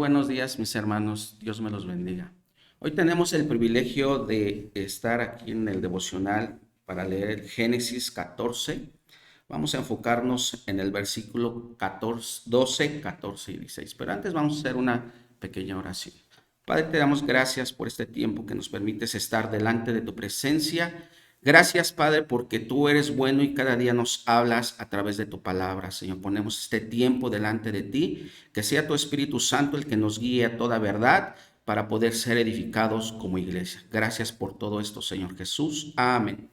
buenos días, mis hermanos. Dios me los bendiga. Hoy tenemos el privilegio de estar aquí en el devocional para leer Génesis 14. Vamos a enfocarnos en el versículo 14, 12, 14 y 16. Pero antes vamos a hacer una pequeña oración. Padre, te damos gracias por este tiempo que nos permites estar delante de tu presencia. Gracias, Padre, porque tú eres bueno y cada día nos hablas a través de tu palabra, Señor. Ponemos este tiempo delante de ti, que sea tu Espíritu Santo el que nos guíe a toda verdad para poder ser edificados como iglesia. Gracias por todo esto, Señor Jesús. Amén.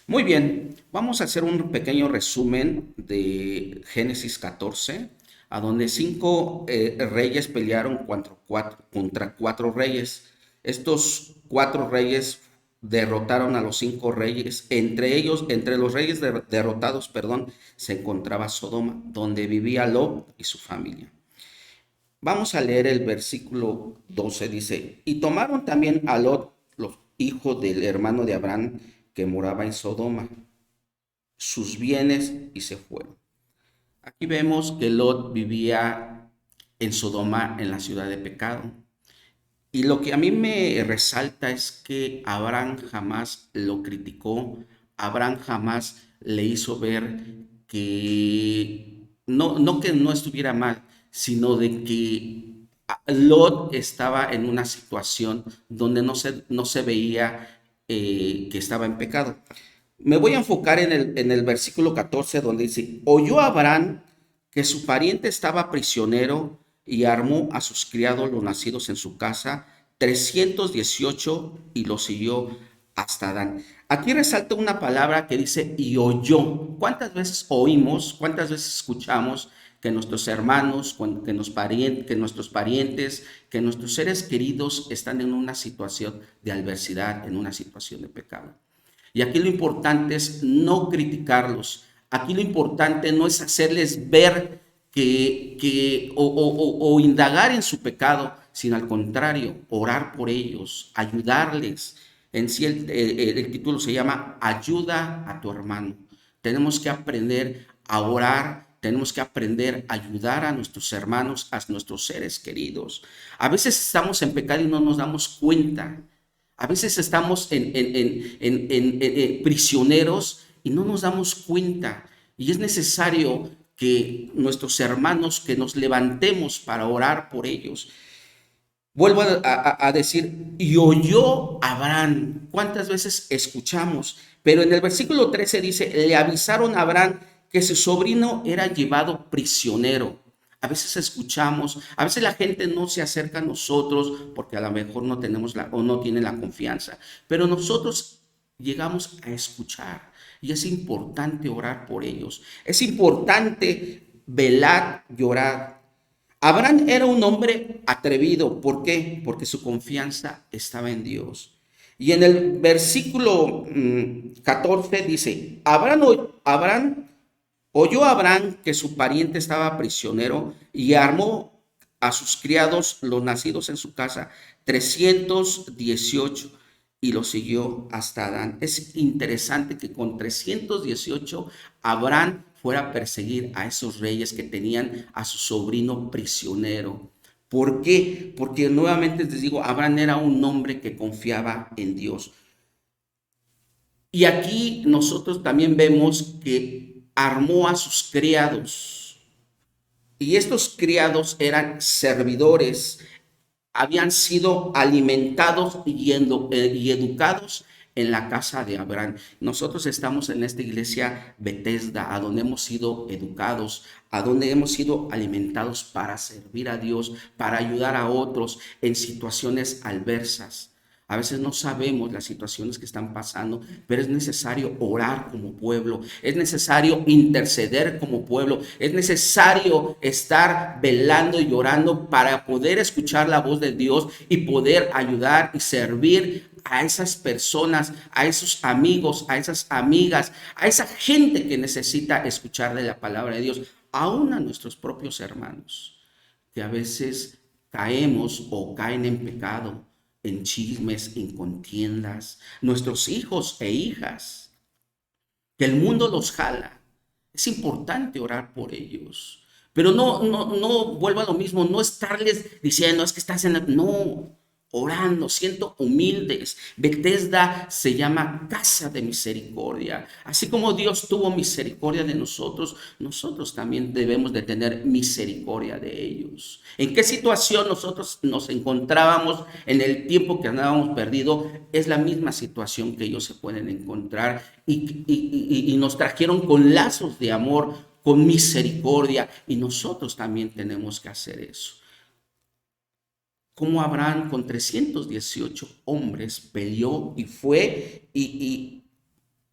Muy bien, vamos a hacer un pequeño resumen de Génesis 14, a donde cinco reyes pelearon contra cuatro reyes. Estos cuatro reyes derrotaron a los cinco reyes. Entre ellos, entre los reyes derrotados, perdón, se encontraba Sodoma, donde vivía Lot y su familia. Vamos a leer el versículo 12, dice, y tomaron también a Lot, los hijos del hermano de Abraham, que moraba en Sodoma, sus bienes y se fueron. Aquí vemos que Lot vivía en Sodoma, en la ciudad de pecado. Y lo que a mí me resalta es que Abraham jamás lo criticó, Abraham jamás le hizo ver que no que no estuviera mal, sino de que Lot estaba en una situación donde no se veía que estaba en pecado. Me voy a enfocar en el versículo 14 donde dice, oyó Abraham que su pariente estaba prisionero y armó a sus criados los nacidos en su casa, 318, y los siguió hasta Dan. Aquí resalta una palabra que dice y oyó. ¿Cuántas veces oímos, cuántas veces escuchamos que nuestros hermanos, que nuestros parientes, que nuestros seres queridos están en una situación de adversidad, en una situación de pecado? Y aquí lo importante es no criticarlos. Aquí lo importante no es hacerles ver o indagar en su pecado, sino al contrario, orar por ellos, ayudarles. En sí el título se llama Ayuda a tu hermano. Tenemos que aprender a orar, tenemos que aprender a ayudar a nuestros hermanos, a nuestros seres queridos. A veces estamos en pecado y no nos damos cuenta. A veces estamos prisioneros y no nos damos cuenta. Y es necesario que nuestros hermanos, que nos levantemos para orar por ellos. Vuelvo a decir, y oyó Abraham. ¿Cuántas veces escuchamos? Pero en el versículo 13 dice, le avisaron a Abraham que su sobrino era llevado prisionero. A veces escuchamos, a veces la gente no se acerca a nosotros porque a lo mejor no tenemos o no tienen la confianza, pero nosotros llegamos a escuchar y es importante orar por ellos. Es importante velar y orar. Abraham era un hombre atrevido. ¿Por qué? Porque su confianza estaba en Dios. Y en el versículo 14 dice, oyó Abraham que su pariente estaba prisionero y armó a sus criados, los nacidos en su casa, 318, y los siguió hasta Adán. Es interesante que con 318 Abraham fuera a perseguir a esos reyes que tenían a su sobrino prisionero. ¿Por qué? Porque nuevamente les digo, Abraham era un hombre que confiaba en Dios. Y aquí nosotros también vemos que armó a sus criados. Y estos criados eran servidores, habían sido alimentados y educados en la casa de Abraham. Nosotros estamos en esta iglesia Bethesda, a donde hemos sido educados, a donde hemos sido alimentados para servir a Dios, para ayudar a otros en situaciones adversas. A veces no sabemos las situaciones que están pasando, pero es necesario orar como pueblo, es necesario interceder como pueblo, es necesario estar velando y orando para poder escuchar la voz de Dios y poder ayudar y servir a esas personas, a esos amigos, a esas amigas, a esa gente que necesita escuchar de la palabra de Dios, aún a nuestros propios hermanos, que a veces caemos o caen en pecado, en chismes, en contiendas, nuestros hijos e hijas, que el mundo los jala. Es importante orar por ellos, Pero no vuelvo a lo mismo, no estarles diciendo, es que estás en la... No, orando, siendo humildes. Bethesda se llama casa de misericordia. Así como Dios tuvo misericordia de nosotros, nosotros también debemos de tener misericordia de ellos. ¿En qué situación nosotros nos encontrábamos en el tiempo que andábamos perdido? Es la misma situación que ellos se pueden encontrar y nos trajeron con lazos de amor, con misericordia, y nosotros también tenemos que hacer eso. Como Abraham con 318 hombres peleó y fue y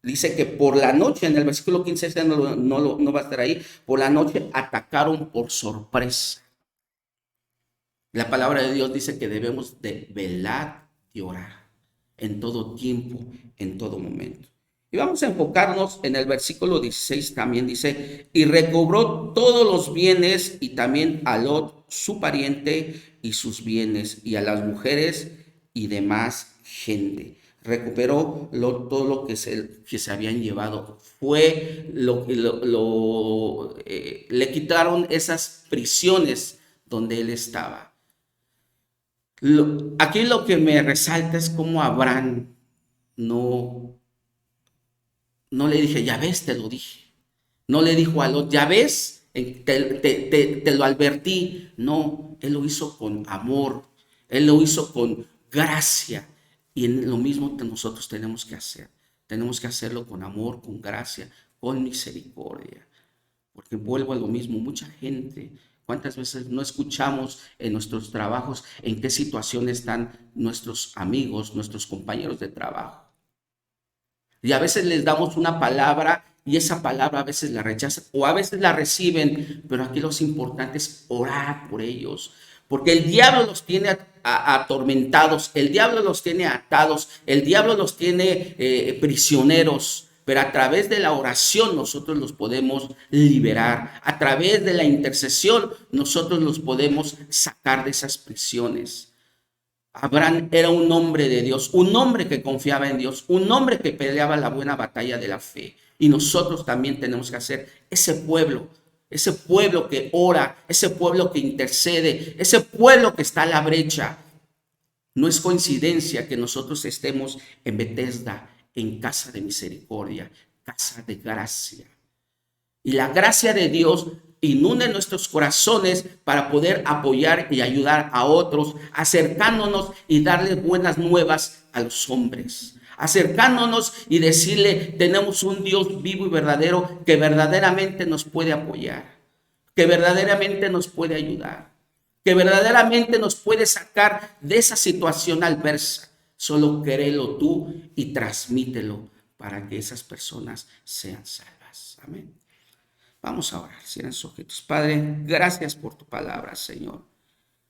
dice que por la noche, en el versículo 15 no va a estar ahí, por la noche atacaron por sorpresa. La palabra de Dios dice que debemos de velar y orar en todo tiempo, en todo momento. Y vamos a enfocarnos en el versículo 16, también dice, y recobró todos los bienes y también a Lot, su pariente, y sus bienes, y a las mujeres y demás gente. Recuperó todo lo que se habían llevado. Fue le quitaron esas prisiones donde él estaba. Aquí lo que me resalta es cómo Abraham no, no le dije, ya ves, te lo dije. No le dijo a Lot, ya ves, te lo advertí. No, él lo hizo con amor, él lo hizo con gracia. Y en lo mismo que nosotros tenemos que hacer. Tenemos que hacerlo con amor, con gracia, con misericordia. Porque vuelvo a lo mismo, mucha gente, ¿cuántas veces no escuchamos en nuestros trabajos en qué situación están nuestros amigos, nuestros compañeros de trabajo? Y a veces les damos una palabra y esa palabra a veces la rechazan o a veces la reciben, pero aquí lo importante es orar por ellos. Porque el diablo los tiene atormentados, el diablo los tiene atados, el diablo los tiene prisioneros. Pero a través de la oración nosotros los podemos liberar. A través de la intercesión nosotros los podemos sacar de esas prisiones. Abraham era un hombre de Dios, un hombre que confiaba en Dios, un hombre que peleaba la buena batalla de la fe. Y nosotros también tenemos que hacer ese pueblo que ora, ese pueblo que intercede, ese pueblo que está a la brecha. No es coincidencia que nosotros estemos en Bethesda, en casa de misericordia, casa de gracia. Y la gracia de Dios inunde nuestros corazones para poder apoyar y ayudar a otros, acercándonos y darles buenas nuevas a los hombres. Acercándonos y decirle, tenemos un Dios vivo y verdadero que verdaderamente nos puede apoyar, que verdaderamente nos puede ayudar, que verdaderamente nos puede sacar de esa situación adversa. Solo créelo tú y transmítelo para que esas personas sean salvas. Amén. Vamos a orar, cierren sus ojitos. Padre, gracias por tu palabra, Señor.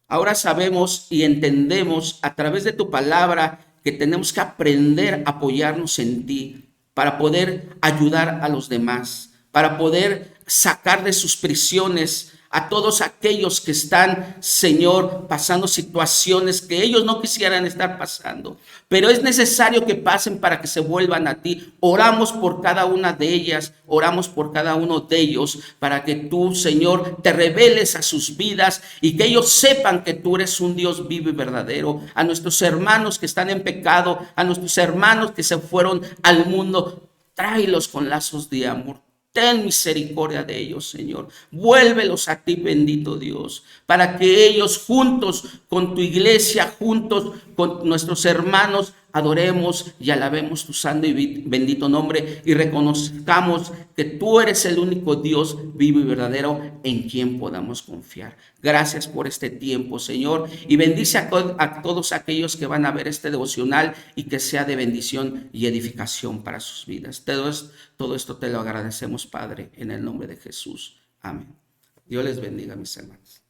Ahora sabemos y entendemos a través de tu palabra que tenemos que aprender a apoyarnos en ti para poder ayudar a los demás, para poder sacar de sus prisiones a todos aquellos que están, Señor, pasando situaciones que ellos no quisieran estar pasando. Pero es necesario que pasen para que se vuelvan a ti. Oramos por cada una de ellas, oramos por cada uno de ellos, para que tú, Señor, te reveles a sus vidas y que ellos sepan que tú eres un Dios vivo y verdadero. A nuestros hermanos que están en pecado, a nuestros hermanos que se fueron al mundo, tráelos con lazos de amor. Ten misericordia de ellos, Señor. Vuélvelos a ti, bendito Dios, para que ellos juntos con tu iglesia, juntos con nuestros hermanos, adoremos y alabemos tu santo y bendito nombre y reconozcamos que tú eres el único Dios vivo y verdadero en quien podamos confiar. Gracias por este tiempo, Señor, y bendice a todos aquellos que van a ver este devocional y que sea de bendición y edificación para sus vidas. Todo esto te lo agradecemos, Padre, en el nombre de Jesús. Amén. Dios les bendiga, mis hermanos.